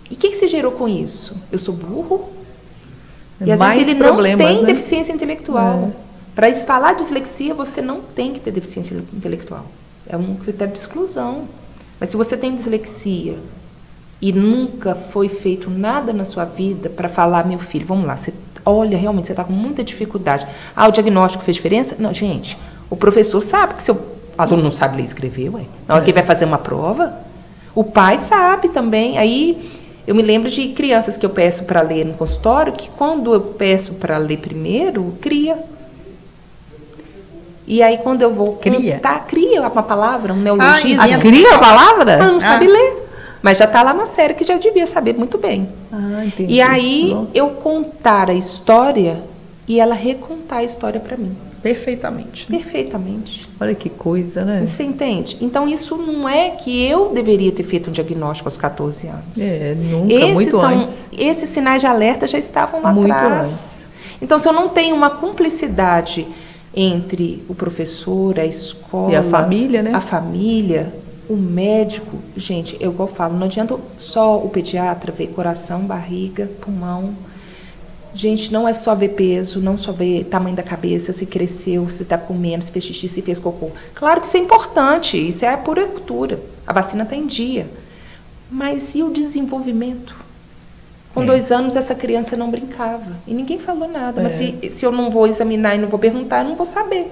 E o que se gerou com isso? Eu sou burro? E às Mais vezes ele não tem, né? deficiência intelectual. Para falar dislexia, você não tem que ter deficiência intelectual. É um critério de exclusão. Mas se você tem dislexia e nunca foi feito nada na sua vida para falar, meu filho, vamos lá, olha, realmente você está com muita dificuldade. O diagnóstico fez diferença? Não, gente, o professor sabe que seu aluno não sabe ler e escrever, ué. Na hora que ele vai fazer uma prova, o pai sabe também. Aí eu me lembro de crianças que eu peço para ler no consultório, que quando eu peço para ler primeiro, cria. E aí, quando eu vou contar, cria uma palavra, um neologismo. Cria a palavra? Ela não sabe ler. Mas já está lá na série que já devia saber muito bem. Entendi. E aí, eu contar a história e ela recontar a história para mim. Perfeitamente. Né? Perfeitamente. Olha que coisa, né? Você entende? Então, isso não é que eu deveria ter feito um diagnóstico aos 14 anos. Nunca, muito antes. Esses sinais de alerta já estavam lá muito atrás. Antes. Então, se eu não tenho uma cumplicidade entre o professor, a escola... E a família, né? A família, o médico. Gente, eu igual falo, não adianta só o pediatra ver coração, barriga, pulmão. Gente, não é só ver peso, não só ver tamanho da cabeça, se cresceu, se está comendo, se fez xixi, se fez cocô. Claro que isso é importante, isso é a pura cultura. A vacina está em dia. Mas e o desenvolvimento? Com 2 anos, essa criança não brincava. E ninguém falou nada. Mas se eu não vou examinar e não vou perguntar, eu não vou saber.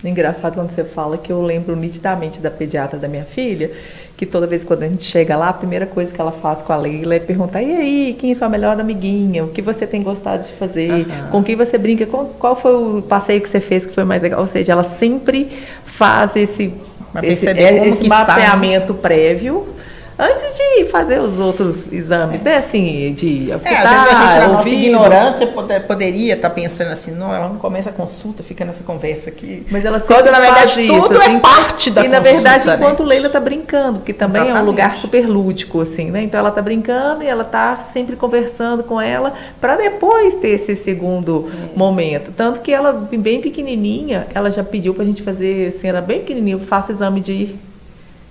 Engraçado quando você fala, que eu lembro nitidamente da pediatra da minha filha, que toda vez quando a gente chega lá, a primeira coisa que ela faz com a Leila é perguntar: e aí, quem é sua melhor amiguinha? O que você tem gostado de fazer? Com quem você brinca? Qual foi o passeio que você fez que foi mais legal? Ou seja, ela sempre faz esse mapeamento prévio antes de fazer os outros exames, né? Assim, de hospital, às vezes a gente, na nossa ignorância, poderia estar pensando assim, não, ela não começa a consulta, fica nessa conversa aqui. Mas ela quando, na verdade, tudo assim, é parte da consulta. E, na verdade, enquanto Leila está brincando, que também Exatamente. é um lugar super lúdico, assim, né? Então, ela está brincando e ela está sempre conversando com ela para depois ter esse segundo momento. Tanto que ela, bem pequenininha, ela já pediu para a gente fazer, assim, era bem pequenininha, faça exame de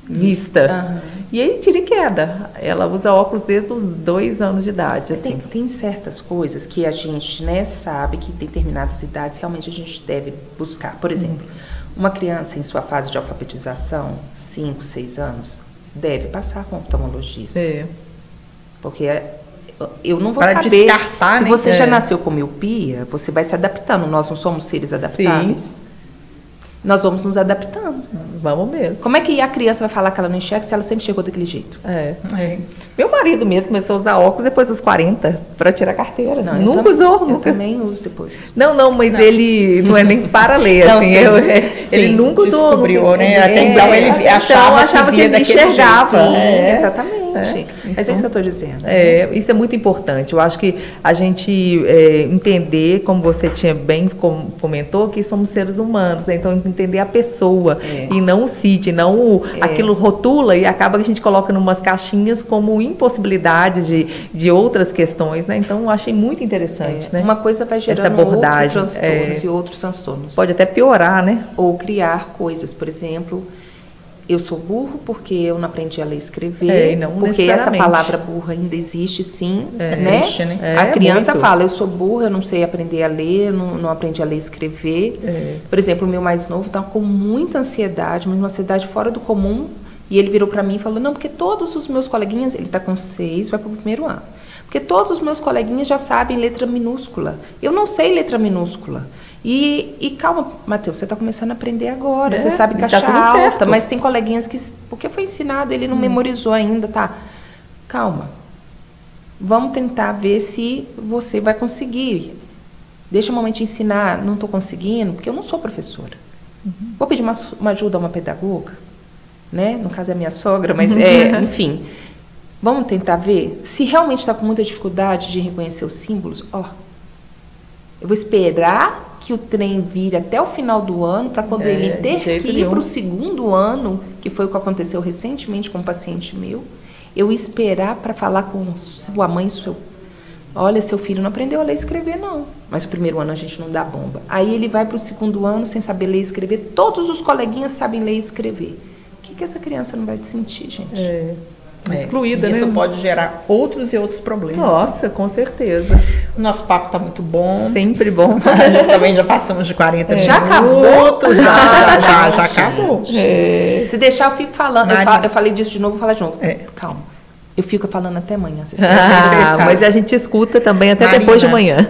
vista. E aí, tira e queda. Ela usa óculos desde os 2 anos de idade. Assim. Tem certas coisas que a gente, né, sabe que em determinadas idades realmente a gente deve buscar. Por exemplo, uma criança em sua fase de alfabetização, 5, 6 anos, deve passar com oftalmologista. Porque eu não vou saber descartar, se né? você já nasceu com miopia, você vai se adaptando. Nós não somos seres adaptáveis. Sim. Nós vamos nos adaptando. Vamos mesmo. Como é que a criança vai falar que ela não enxerga se ela sempre chegou daquele jeito? Meu marido mesmo começou a usar óculos depois dos 40 para tirar carteira. Não, nunca usou, nunca. Eu também uso depois. Não, mas ele não é nem para ler, Não, assim. Ele nunca usou. Descobriu, né? Até então ele achava que enxergava. Exatamente. Mas é isso que eu estou dizendo. Isso é muito importante. Eu acho que a gente entender, como você tinha bem comentou, que somos seres humanos, né? Então entender a pessoa e não o CID, não aquilo rotula e acaba que a gente coloca numas caixinhas como impossibilidade de outras questões, né? Então eu achei muito interessante, né? Uma coisa vai gerando essa abordagem, outros transtornos e outros transtornos. Pode até piorar, né? Ou criar coisas, por exemplo, eu sou burro porque eu não aprendi a ler e escrever, não porque essa palavra burra ainda existe, sim, né? Triste, né? A criança fala, eu sou burra, eu não sei aprender a ler, não aprendi a ler e escrever. Por exemplo, o meu mais novo está com muita ansiedade, uma ansiedade fora do comum, e ele virou para mim e falou, não, porque todos os meus coleguinhas, ele está com 6, vai para o 1º ano, porque todos os meus coleguinhas já sabem letra minúscula, eu não sei letra minúscula. E calma, Matheus, você está começando a aprender agora, você sabe caixa alta, certo. Mas tem coleguinhas que, porque foi ensinado, ele não memorizou ainda, tá? Calma, vamos tentar ver se você vai conseguir. Deixa a mamãe te ensinar, não estou conseguindo, porque eu não sou professora. Vou pedir uma ajuda a uma pedagoga, né? No caso é a minha sogra, mas enfim. Vamos tentar ver se realmente está com muita dificuldade de reconhecer os símbolos. Eu vou esperar que o trem vire até o final do ano, para quando ele ter que ir para o segundo ano, que foi o que aconteceu recentemente com um paciente meu, eu esperar para falar com sua mãe, olha, seu filho não aprendeu a ler e escrever, não. Mas o primeiro ano a gente não dá bomba. Aí ele vai para o segundo ano sem saber ler e escrever. Todos os coleguinhas sabem ler e escrever. O que essa criança não vai sentir, gente? Excluída, né? Isso pode gerar outros e outros problemas. Nossa, com certeza. O nosso papo está muito bom. Sempre bom. A gente também já passamos de 40 minutos. Já acabou? Já acabou. Se deixar, eu fico falando. Eu falei disso de novo, vou falar de novo. Calma. Eu fico falando até amanhã. Mas a gente escuta também até Marina, depois de manhã.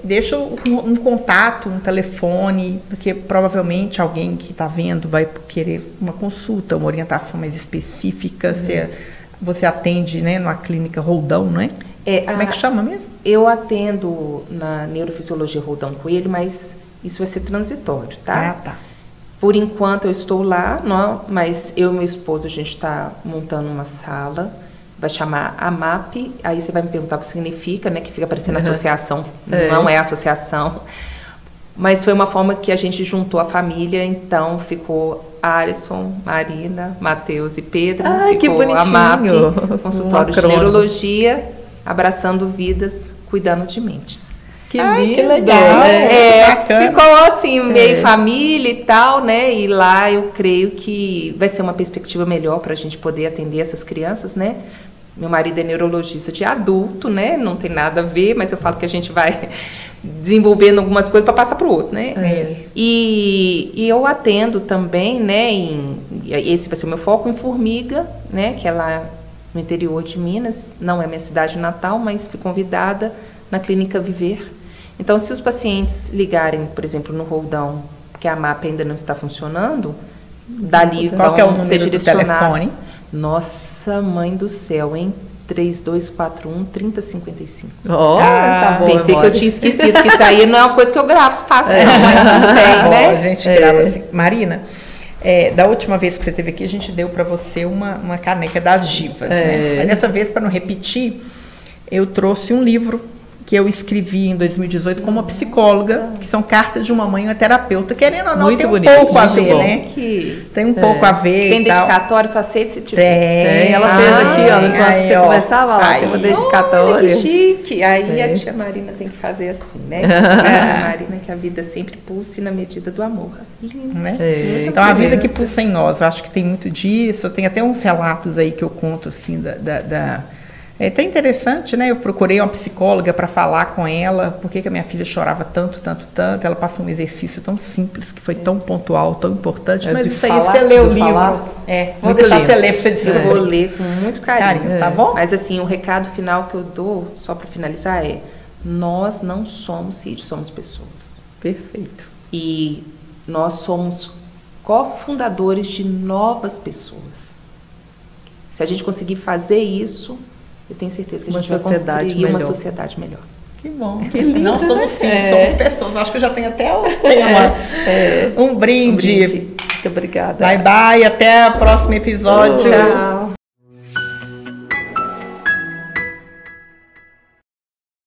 Deixa um contato, um telefone, porque provavelmente alguém que está vendo vai querer uma consulta, uma orientação mais específica. Você atende, né, numa clínica Roldão, não é? Como é que chama mesmo? Eu atendo na Neurofisiologia Roldão Coelho, mas isso vai ser transitório, tá? Tá. Por enquanto eu estou lá, não, mas eu e meu esposo, a gente está montando uma sala, vai chamar AMAP, aí você vai me perguntar o que significa, né, que fica parecendo associação, não é associação, mas foi uma forma que a gente juntou a família, então ficou Alisson, Marina, Matheus e Pedro, ficou AMAP, consultório de neurologia, abraçando vidas, cuidando de mentes. Que lindo, que legal, ficou assim, meio família e tal, né, e lá eu creio que vai ser uma perspectiva melhor para a gente poder atender essas crianças, né. Meu marido é neurologista de adulto, né, não tem nada a ver, mas eu falo que a gente vai desenvolvendo algumas coisas para passar para o outro, né. E eu atendo também, né, esse vai ser o meu foco, em Formiga, né, que é lá no interior de Minas, não é minha cidade natal, mas fui convidada na Clínica Viver. Então, se os pacientes ligarem, por exemplo, no Roldão, que a MAP ainda não está funcionando, dali vão ser direcionados. Nossa, mãe do céu, hein? 3241-3055. Tá bom. Pensei que eu tinha esquecido, que isso aí não é uma coisa que eu faço, não, mas tudo bem, né? A gente grava assim. Marina, da última vez que você esteve aqui, a gente deu para você uma caneca das divas, né? Mas dessa vez, para não repetir, eu trouxe um livro que eu escrevi em 2018 como uma psicóloga, que são cartas de uma mãe e uma terapeuta, querendo ou não, muito tem um bonito, pouco a ver, né? Tem um pouco a ver. Tem dedicatório, só aceita se tiver. Tem, ela fez aqui, enquanto você começava lá, tem uma dedicatória. Olha que chique. Aí a tia Marina tem que fazer assim, né? A Marina, que a vida sempre pulse na medida do amor. Lindo, né? Então, a vida que pulsa em nós, eu acho que tem muito disso. Tem até uns relatos aí que eu conto, assim, É até interessante, né? Eu procurei uma psicóloga para falar com ela por que a minha filha chorava tanto. Ela passou um exercício tão simples, que foi tão pontual, tão importante. Mas isso aí você lê o livro. Vou deixar você ler para você dizer. Eu vou ler com muito carinho. Tá bom? Mas assim, o recado final que eu dou, só para finalizar, nós não somos sítios, somos pessoas. Perfeito. E nós somos cofundadores de novas pessoas. Se a gente conseguir fazer isso, eu tenho certeza que a gente vai construir uma sociedade melhor. Que bom. Que lindo. Não somos somos pessoas. Acho que eu já tenho até o tema. Um brinde. Muito obrigada. Bye, bye. Até o próximo episódio. Tchau.